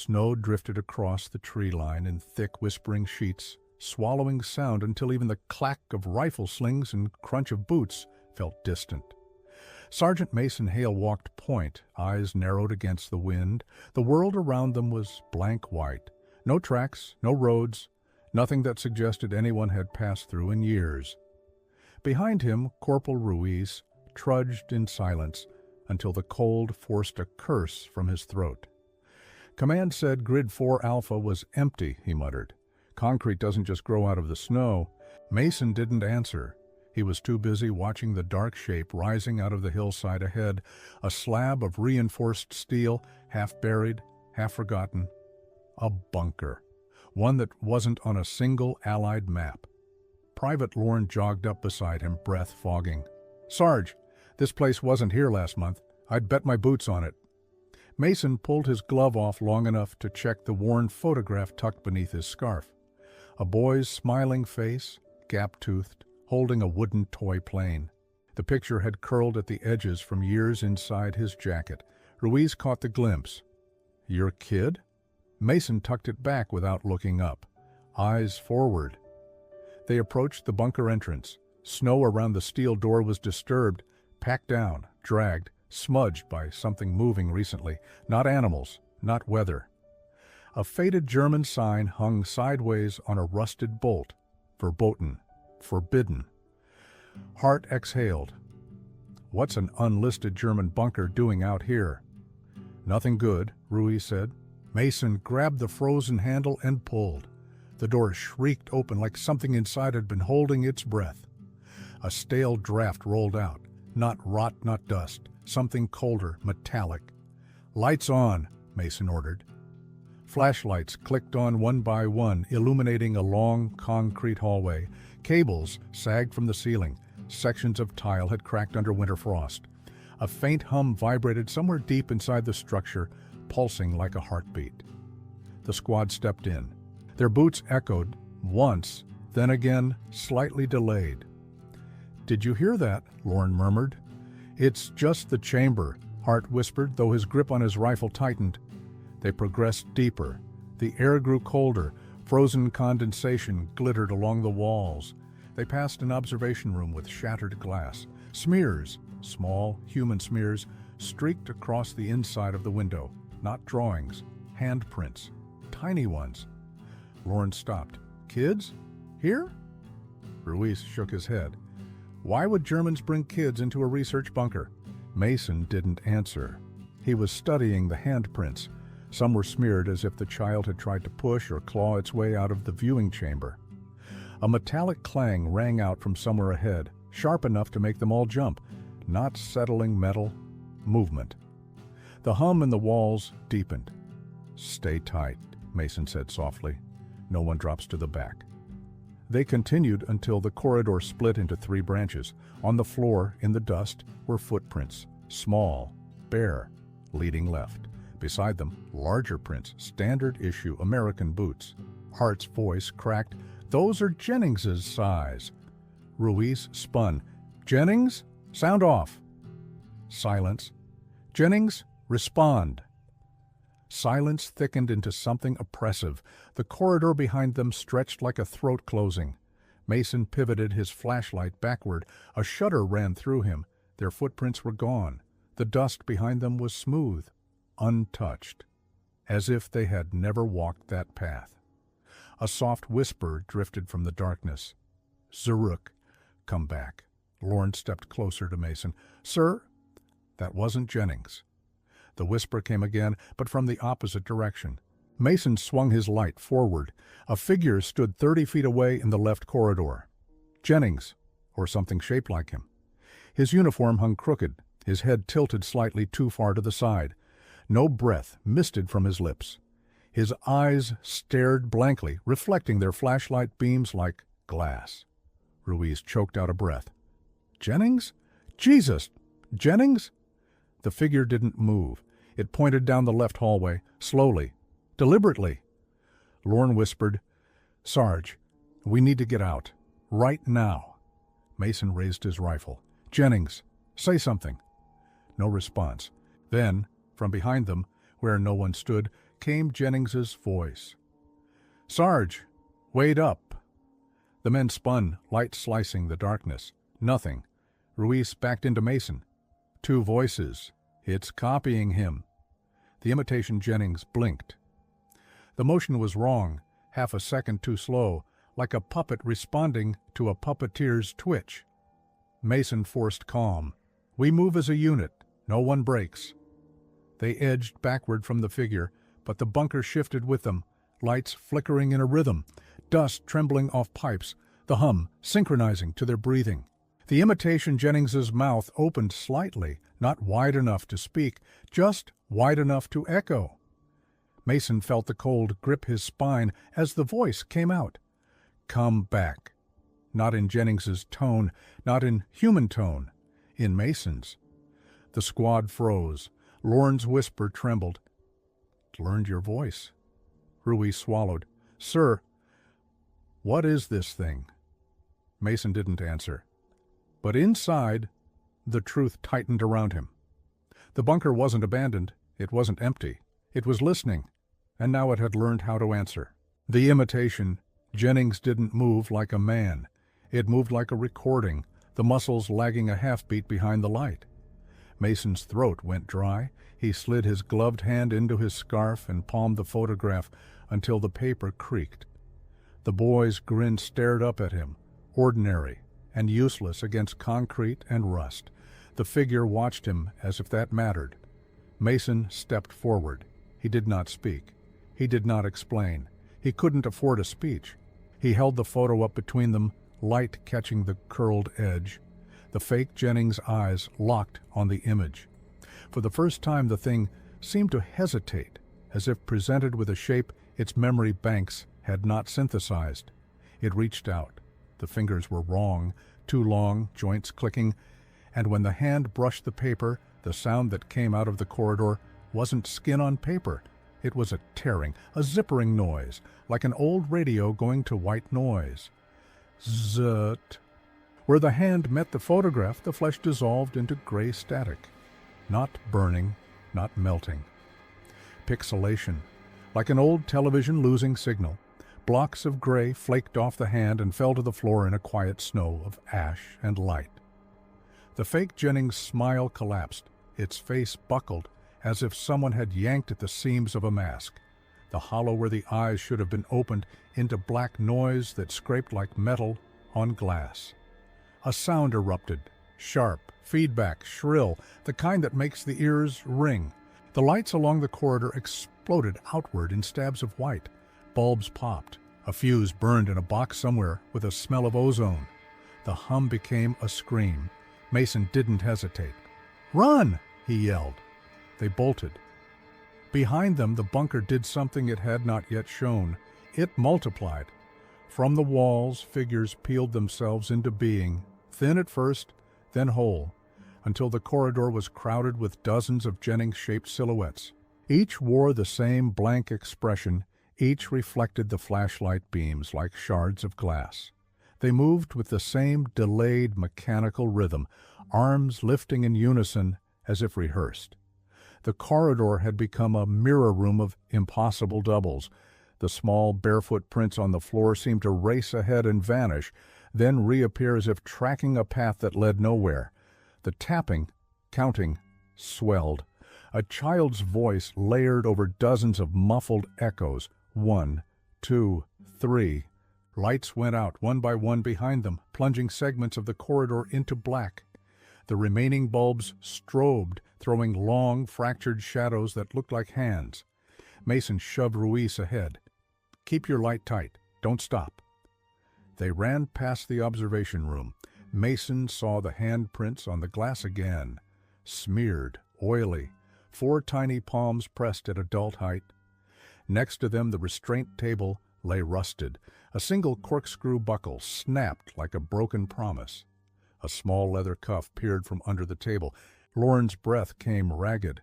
Snow drifted across the tree line in thick, whispering sheets, swallowing sound until even the clack of rifle slings and crunch of boots felt distant. Sergeant Mason Hale walked point, eyes narrowed against the wind. The world around them was blank white. No tracks, no roads, nothing that suggested anyone had passed through in years. Behind him, Corporal Ruiz trudged in silence until the cold forced a curse from his throat. Command said Grid 4 Alpha was empty, he muttered. Concrete doesn't just grow out of the snow. Mason didn't answer. He was too busy watching the dark shape rising out of the hillside ahead, a slab of reinforced steel, half buried, half forgotten. A bunker, one that wasn't on a single Allied map. Private Lorne jogged up beside him, breath fogging. "Sarge, this place wasn't here last month. I'd bet my boots on it." Mason pulled his glove off long enough to check the worn photograph tucked beneath his scarf. A boy's smiling face, gap-toothed, holding a wooden toy plane. The picture had curled at the edges from years inside his jacket. Ruiz caught the glimpse. "Your kid?" Mason tucked it back without looking up, eyes forward. They approached the bunker entrance. Snow around the steel door was disturbed, packed down, dragged, smudged by something moving recently. Not animals, not weather. A faded German sign hung sideways on a rusted bolt. Verboten. Forbidden. Hart exhaled. "What's an unlisted German bunker doing out here?" "Nothing good," Ruiz said. Mason grabbed the frozen handle and pulled. The door shrieked open like something inside had been holding its breath. A stale draft rolled out. Not rot, not dust. Something colder, metallic. "Lights on," Mason ordered. Flashlights clicked on one by one, illuminating a long concrete hallway. Cables sagged from the ceiling. Sections of tile had cracked under winter frost. A faint hum vibrated somewhere deep inside the structure, pulsing like a heartbeat. The squad stepped in. Their boots echoed, once, then again, slightly delayed. "Did you hear that?" Lorne murmured. "It's just the chamber," Hart whispered, though his grip on his rifle tightened. They progressed deeper. The air grew colder. Frozen condensation glittered along the walls. They passed an observation room with shattered glass. Smears, small human smears, streaked across the inside of the window. Not drawings, handprints, tiny ones. Lorne stopped. "Kids? Here?" Ruiz shook his head. "Why would Germans bring kids into a research bunker?" Mason didn't answer. He was studying the handprints. Some were smeared as if the child had tried to push or claw its way out of the viewing chamber. A metallic clang rang out from somewhere ahead, sharp enough to make them all jump. Not settling metal, movement. The hum in the walls deepened. "Stay tight," Mason said softly. "No one drops to the back." They continued until the corridor split into 3 branches. On the floor, in the dust, were footprints, small, bare, leading left. Beside them, larger prints, standard issue American boots. Hart's voice cracked. "Those are Jennings's size." Ruiz spun. "Jennings? Sound off." Silence. "Jennings, respond." Silence thickened into something oppressive. The corridor behind them stretched like a throat closing. Mason pivoted his flashlight backward. A shudder ran through him. Their footprints were gone. The dust behind them was smooth, untouched, as if they had never walked that path. A soft whisper drifted from the darkness. "Zaruk, come back." Lorne stepped closer to Mason. "Sir?" That wasn't Jennings. The whisper came again, but from the opposite direction. Mason swung his light forward. A figure stood 30 feet away in the left corridor. Jennings, or something shaped like him. His uniform hung crooked, his head tilted slightly too far to the side. No breath misted from his lips. His eyes stared blankly, reflecting their flashlight beams like glass. Ruiz choked out a breath. "Jennings? Jesus! Jennings?" The figure didn't move. It pointed down the left hallway, slowly, deliberately. Lorne whispered, "Sarge, we need to get out. Right now." Mason raised his rifle. "Jennings, say something." No response. Then, from behind them, where no one stood, came Jennings's voice. "Sarge, wait up." The men spun, light slicing the darkness. Nothing. Ruiz backed into Mason. Two voices. It's copying him. The imitation Jennings blinked. The motion was wrong, half a second too slow, like a puppet responding to a puppeteer's twitch. Mason forced calm. "We move as a unit. No one breaks." They edged backward from the figure, but the bunker shifted with them, lights flickering in a rhythm, dust trembling off pipes, the hum synchronizing to their breathing. The imitation Jennings's mouth opened slightly, not wide enough to speak, just wide enough to echo. Mason felt the cold grip his spine as the voice came out. "Come back." Not in Jennings's tone, not in human tone, in Mason's. The squad froze. Lorne's whisper trembled. "Learned your voice." Ruiz swallowed. "Sir, what is this thing?" Mason didn't answer. But inside, the truth tightened around him. The bunker wasn't abandoned. It wasn't empty. It was listening, and now it had learned how to answer. The imitation, Jennings didn't move like a man. It moved like a recording, the muscles lagging a half-beat behind the light. Mason's throat went dry. He slid his gloved hand into his scarf and palmed the photograph until the paper creaked. The boy's grin stared up at him, ordinary and useless against concrete and rust. The figure watched him as if that mattered. Mason stepped forward. He did not speak. He did not explain. He couldn't afford a speech. He held the photo up between them, light catching the curled edge. The fake Jennings' eyes locked on the image. For the first time the thing seemed to hesitate, as if presented with a shape its memory banks had not synthesized. It reached out. The fingers were wrong, too long, joints clicking, and when the hand brushed the paper, the sound that came out of the corridor wasn't skin on paper. It was a tearing, a zippering noise, like an old radio going to white noise. Zut. Where the hand met the photograph, the flesh dissolved into gray static. Not burning, not melting. Pixelation, like an old television losing signal. Blocks of gray flaked off the hand and fell to the floor in a quiet snow of ash and light. The fake Jennings' smile collapsed. Its face buckled, as if someone had yanked at the seams of a mask. The hollow where the eyes should have been opened into black noise that scraped like metal on glass. A sound erupted, sharp, feedback, shrill, the kind that makes the ears ring. The lights along the corridor exploded outward in stabs of white. Bulbs popped. A fuse burned in a box somewhere with a smell of ozone. The hum became a scream. Mason didn't hesitate. "Run!" he yelled. They bolted. Behind them, the bunker did something it had not yet shown. It multiplied. From the walls, figures peeled themselves into being, thin at first, then whole, until the corridor was crowded with dozens of Jennings-shaped silhouettes. Each wore the same blank expression. Each reflected the flashlight beams like shards of glass. They moved with the same delayed mechanical rhythm, arms lifting in unison as if rehearsed. The corridor had become a mirror room of impossible doubles. The small barefoot prints on the floor seemed to race ahead and vanish, then reappear as if tracking a path that led nowhere. The tapping, counting, swelled. A child's voice layered over dozens of muffled echoes. 1, 2, 3. Lights went out one by one behind them, plunging segments of the corridor into black. The remaining bulbs strobed, throwing long, fractured shadows that looked like hands. Mason shoved Ruiz ahead. "Keep your light tight. Don't stop." They ran past the observation room. Mason saw the handprints on the glass again. Smeared, oily, 4 tiny palms pressed at adult height. Next to them, the restraint table lay rusted. A single corkscrew buckle snapped like a broken promise. A small leather cuff peered from under the table. Lauren's breath came ragged.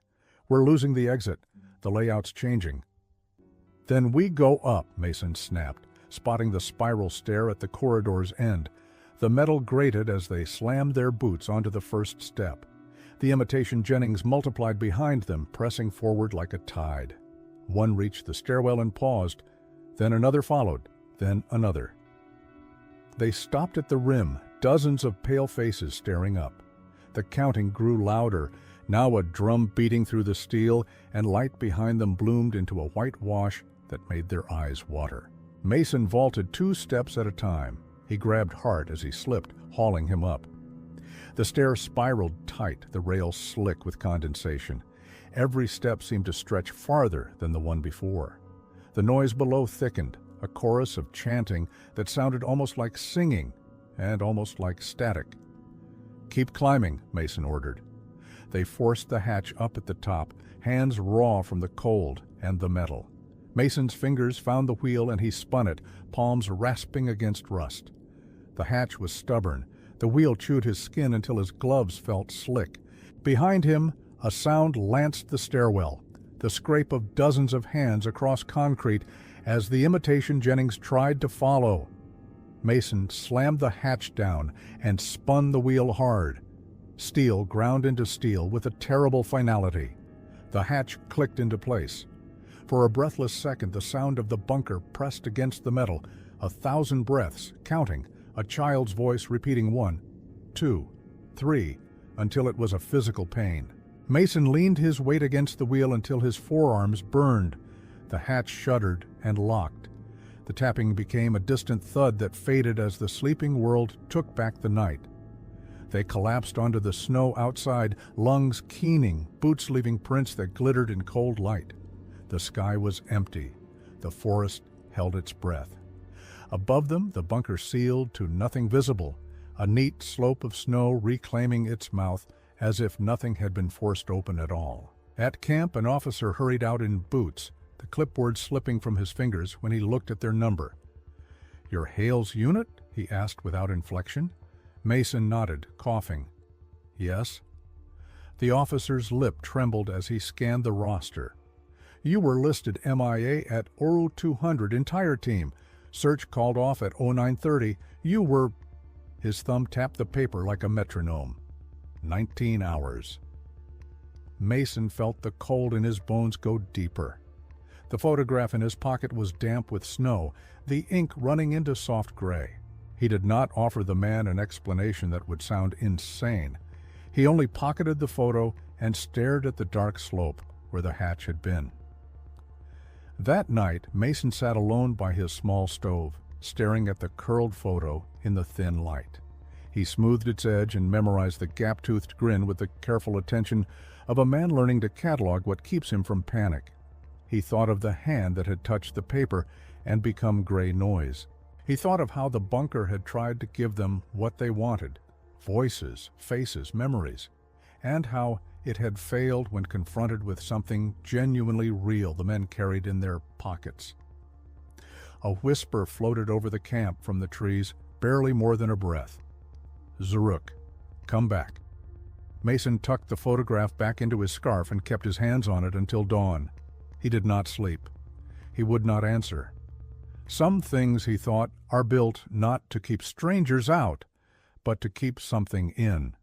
"We're losing the exit. The layout's changing." "Then we go up," Mason snapped, spotting the spiral stair at the corridor's end. The metal grated as they slammed their boots onto the first step. The imitation Jennings multiplied behind them, pressing forward like a tide. One reached the stairwell and paused, then another followed, then another. They stopped at the rim, dozens of pale faces staring up. The counting grew louder, now a drum beating through the steel, and light behind them bloomed into a white wash that made their eyes water. Mason vaulted 2 steps at a time. He grabbed Hart as he slipped, hauling him up. The stair spiraled tight, the rails slick with condensation. Every step seemed to stretch farther than the one before. The noise below thickened, a chorus of chanting that sounded almost like singing and almost like static. "Keep climbing," Mason ordered. They forced the hatch up at the top, hands raw from the cold and the metal. Mason's fingers found the wheel and he spun it, palms rasping against rust. The hatch was stubborn. The wheel chewed his skin until his gloves felt slick. Behind him, a sound lanced the stairwell, the scrape of dozens of hands across concrete as the imitation Jennings tried to follow. Mason slammed the hatch down and spun the wheel hard. Steel ground into steel with a terrible finality. The hatch clicked into place. For a breathless second, the sound of the bunker pressed against the metal, 1,000 breaths, counting, a child's voice repeating 1, 2, 3, until it was a physical pain. Mason leaned his weight against the wheel until his forearms burned. The hatch shuddered and locked. The tapping became a distant thud that faded as the sleeping world took back the night. They collapsed onto the snow outside, lungs keening, boots leaving prints that glittered in cold light. The sky was empty. The forest held its breath. Above them, the bunker sealed to nothing visible, a neat slope of snow reclaiming its mouth as if nothing had been forced open at all. At camp, an officer hurried out in boots, the clipboard slipping from his fingers when he looked at their number. "Your Hale's unit?" he asked without inflection. Mason nodded, coughing. "Yes." The officer's lip trembled as he scanned the roster. "You were listed MIA at Oru 200 entire team. Search called off at 0930. You were..." His thumb tapped the paper like a metronome. 19 hours. Mason felt the cold in his bones go deeper. The photograph in his pocket was damp with snow, the ink running into soft gray. He did not offer the man an explanation that would sound insane. He only pocketed the photo and stared at the dark slope where the hatch had been. That night, Mason sat alone by his small stove, staring at the curled photo in the thin light. He smoothed its edge and memorized the gap-toothed grin with the careful attention of a man learning to catalog what keeps him from panic. He thought of the hand that had touched the paper and become gray noise. He thought of how the bunker had tried to give them what they wanted, voices, faces, memories, and how it had failed when confronted with something genuinely real the men carried in their pockets. A whisper floated over the camp from the trees, barely more than a breath. "Zaruk, come back." Mason tucked the photograph back into his scarf and kept his hands on it until dawn. He did not sleep. He would not answer. Some things, he thought, are built not to keep strangers out, but to keep something in.